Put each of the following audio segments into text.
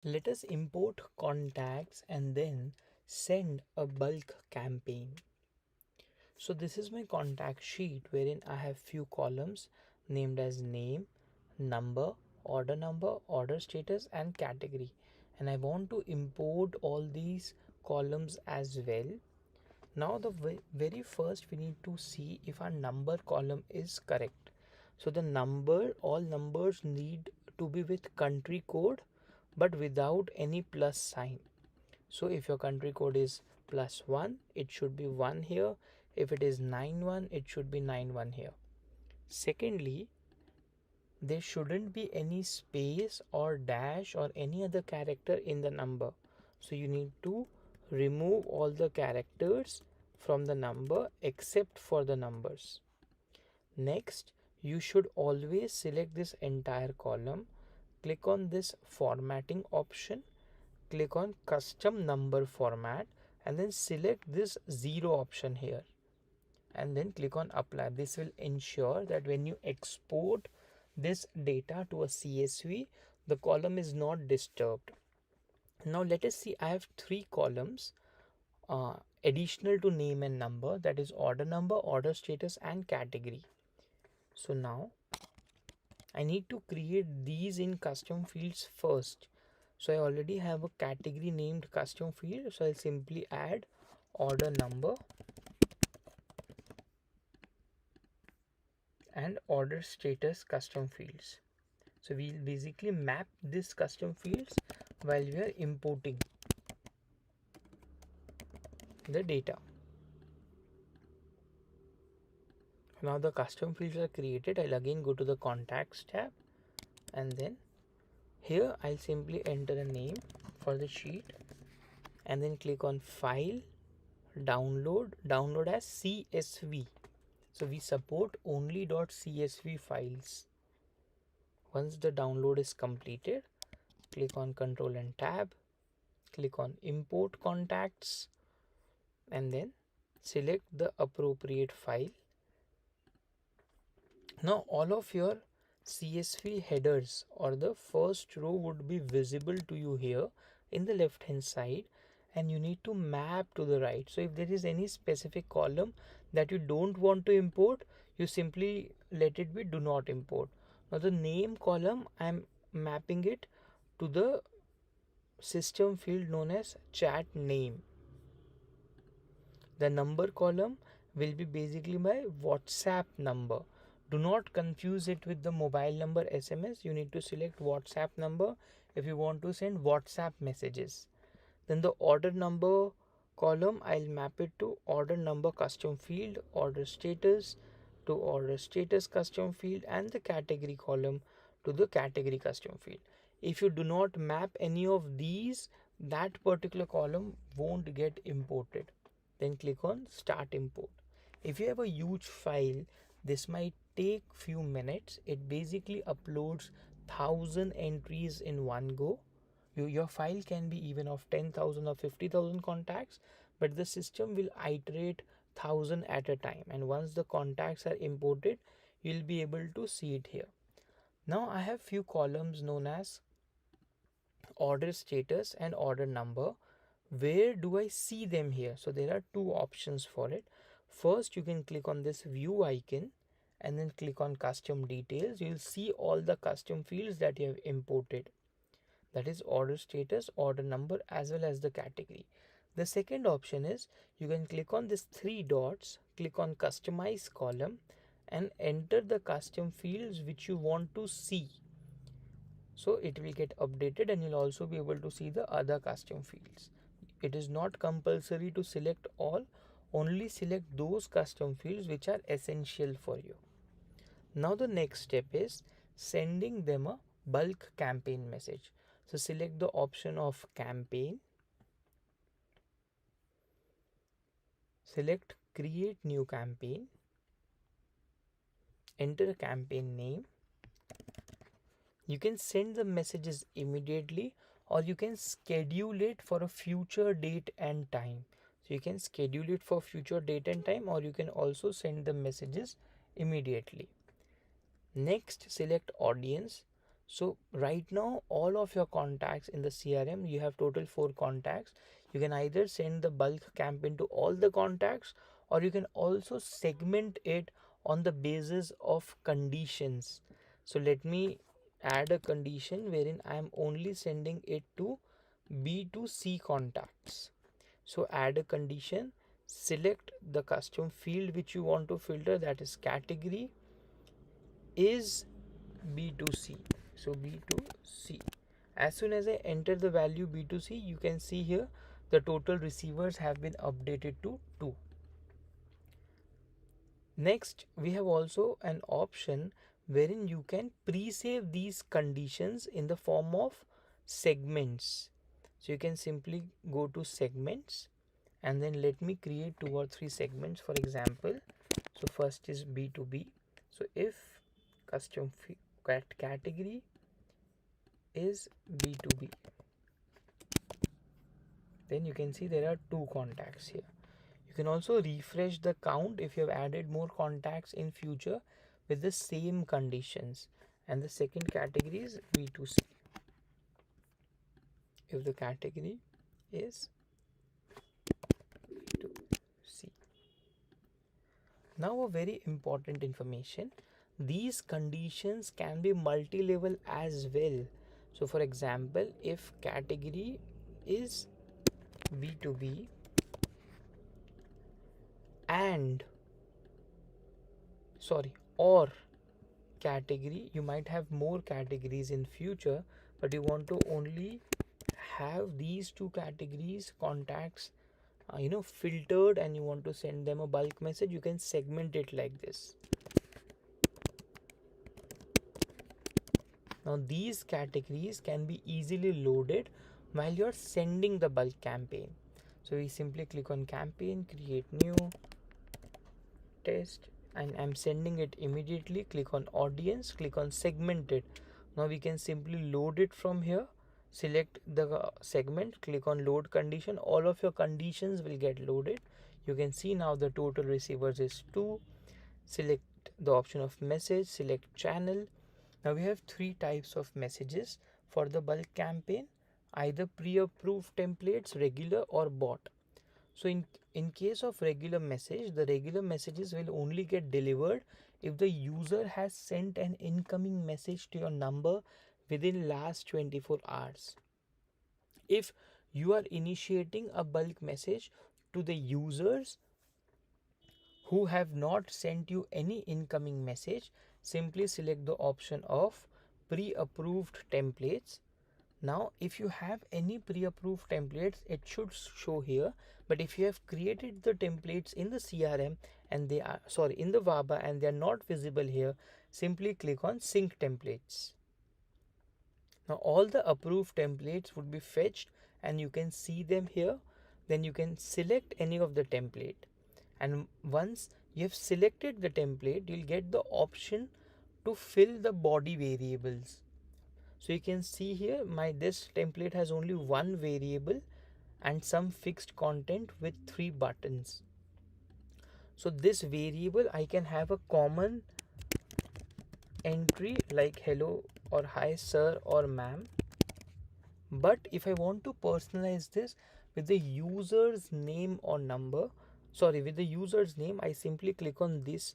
Let us import contacts and then send a bulk campaign. So this is my contact sheet wherein I have few columns named as name, number, order status and category. And I want to import all these columns as well. Now the very first we need to see if our number column is correct. So the number, all numbers need to be with country code but without any plus sign. So if your country code is +1, it should be 1 here. If it is 91, it should be 91 here. Secondly, there shouldn't be any space or dash or any other character in the number. So you need to remove all the characters from the number except for the numbers. Next, you should always select this entire column. Click on this formatting option, click on custom number format and then select this 0 option here and then click on apply. This will ensure that when you export this data to a CSV, the column is not disturbed. Now let us see, I have 3 columns additional to name and number, that is order number, order status and category. So now I need to create these in custom fields first. So I already have a category named custom field, so I'll simply add order number and order status custom fields. So we'll basically map this custom fields while we are importing the data. Now the custom fields are created. I'll again go to the contacts tab and then here I'll simply enter a name for the sheet and then click on file, download as CSV. So we support only .csv files. Once the download is completed, click on Control and Tab, click on import contacts and then select the appropriate file. Now all of your CSV headers or the first row would be visible to you here in the left hand side and you need to map to the right. So if there is any specific column that you don't want to import, you simply let it be do not import. Now the name column, I'm mapping it to the system field known as chat name. The number column will be basically my WhatsApp number. Do not confuse it with the mobile number SMS. You need to select WhatsApp number if you want to send WhatsApp messages. Then the order number column, I'll map it to order number custom field, order status to order status custom field and the category column to the category custom field. If you do not map any of these, that particular column won't get imported. Then click on start import. If you have a huge file, this might take few minutes. It basically uploads 1000 entries in one go. Your file can be even of 10,000 or 50,000 contacts, but the system will iterate 1000 at a time, and once the contacts are imported, you'll be able to see it here. Now I have few columns known as order status and order number. Where do I see them here? So there are two options for it. First, you can click on this view icon and then click on custom details. You'll see all the custom fields that you have imported, that is order status, order number as well as the category. The second option is you can click on this three dots, click on customize column and enter the custom fields which you want to see. So it will get updated and you'll also be able to see the other custom fields. It is not compulsory to select all, only select those custom fields which are essential for you. Now the next step is sending them a bulk campaign message. So select the option of campaign, select create new campaign, enter a campaign name. You can send the messages immediately or you can schedule it for a future date and time. So you can schedule it for future date and time or you can also send the messages immediately. Next, select audience. So right now, all of your contacts in the CRM, you have total 4 contacts. You can either send the bulk campaign to all the contacts, or you can also segment it on the basis of conditions. So let me add a condition wherein I am only sending it to B2C contacts. So add a condition, select the custom field which you want to filter, that is category is B2C. So B2C. As soon as I enter the value B2C, you can see here the total receivers have been updated to 2. Next, we have also an option wherein you can pre-save these conditions in the form of segments. So you can simply go to segments and then let me create 2 or 3 segments for example. So first is B2B. So if custom category is B2B, then you can see there are 2 contacts here. You can also refresh the count if you have added more contacts in future with the same conditions. And the second category is B2C. If the category is B2C. Now a very important information. These conditions can be multi-level as well. So for example, if category is B2B and or category, you might have more categories in future, but you want to only have these 2 categories contacts filtered, and you want to send them a bulk message, you can segment it like this. Now these categories can be easily loaded while you're sending the bulk campaign. So we simply click on campaign, create new, test, and I'm sending it immediately. Click on audience, click on segmented. Now we can simply load it from here. Select the segment, click on load condition. All of your conditions will get loaded. You can see now the total receivers is 2. Select the option of message, select channel. Now we have 3 types of messages for the bulk campaign, either pre-approved templates, regular or bot. So in case of regular message, the regular messages will only get delivered if the user has sent an incoming message to your number within last 24 hours. If you are initiating a bulk message to the users who have not sent you any incoming message, simply select the option of pre-approved templates. Now if you have any pre-approved templates, it should show here, but if you have created the templates in the CRM and they are in the WABA and they are not visible here, simply click on sync templates. Now all the approved templates would be fetched and you can see them here. Then you can select any of the template, and once you have selected the template, you'll get the option to fill the body variables. So you can see here this template has only 1 variable and some fixed content with 3 buttons. So this variable, I can have a common entry like hello or hi sir or ma'am. But if I want to personalize this with the user's name or number, with the user's name, I simply click on this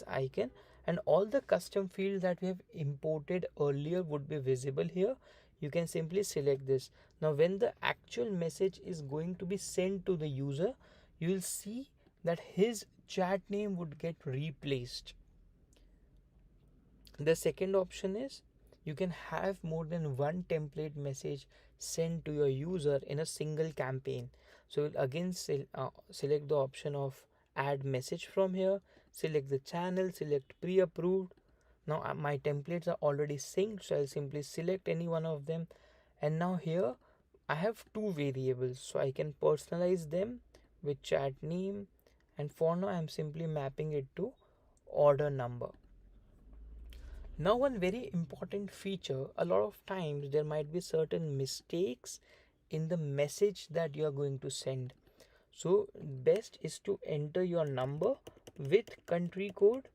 icon, and all the custom fields that we have imported earlier would be visible here. You can simply select this. Now when the actual message is going to be sent to the user, you will see that his chat name would get replaced. The second option is you can have more than 1 template message sent to your user in a single campaign. So again select the option of add message from here, select the channel, select pre-approved. Now my templates are already synced, so I'll simply select any one of them, and now here I have 2 variables, so I can personalize them with chat name, and for now I'm simply mapping it to order number. Now one very important feature, a lot of times there might be certain mistakes in the message that you are going to send. So best is to enter your number with country code,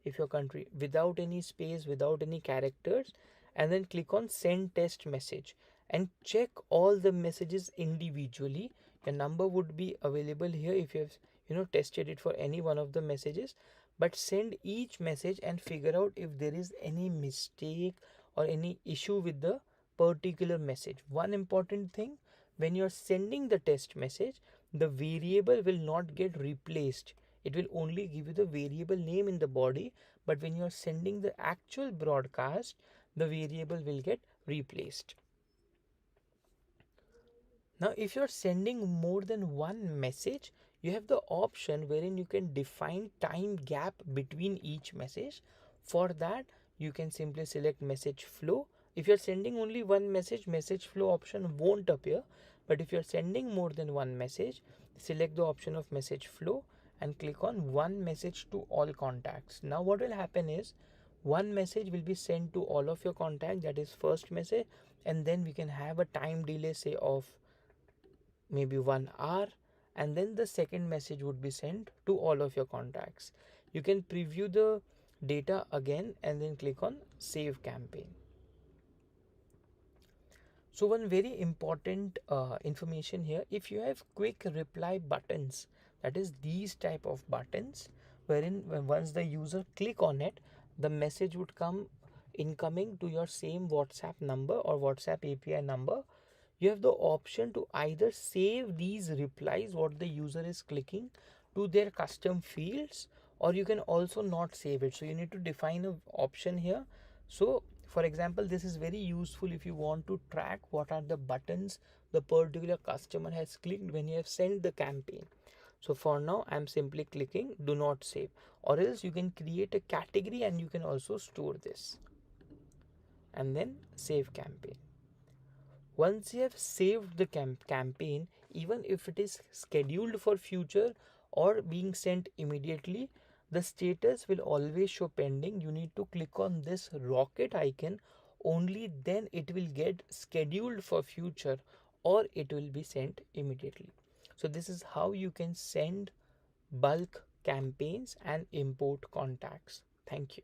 if your country, without any space, without any characters, and then click on send test message and check all the messages individually. Your number would be available here if you have tested it for any one of the messages, but send each message and figure out if there is any mistake or any issue with the particular message. One important thing, when you're sending the test message, the variable will not get replaced. It will only give you the variable name in the body, but when you're sending the actual broadcast, the variable will get replaced. Now, if you're sending more than one message, you have the option wherein you can define time gap between each message. For that, you can simply select message flow. If you're sending only one message, message flow option won't appear. But if you're sending more than one message, select the option of message flow and click on one message to all contacts. Now, what will happen is one message will be sent to all of your contacts, that is first message, and then we can have a time delay, say, of maybe 1 hour, and then the second message would be sent to all of your contacts. You can preview the data again and then click on save campaign. So one very important information here, if you have quick reply buttons, that is these type of buttons wherein once the user click on it, the message would come incoming to your same WhatsApp number or WhatsApp API number. You have the option to either save these replies what the user is clicking to their custom fields, or you can also not save it. So you need to define an option here. So for example, this is very useful if you want to track what are the buttons the particular customer has clicked when you have sent the campaign. So for now, I'm simply clicking do not save, or else you can create a category and you can also store this and then save campaign. Once you have saved the campaign, even if it is scheduled for future or being sent immediately, the status will always show pending. You need to click on this rocket icon, only then it will get scheduled for future or it will be sent immediately. So this is how you can send bulk campaigns and import contacts. Thank you.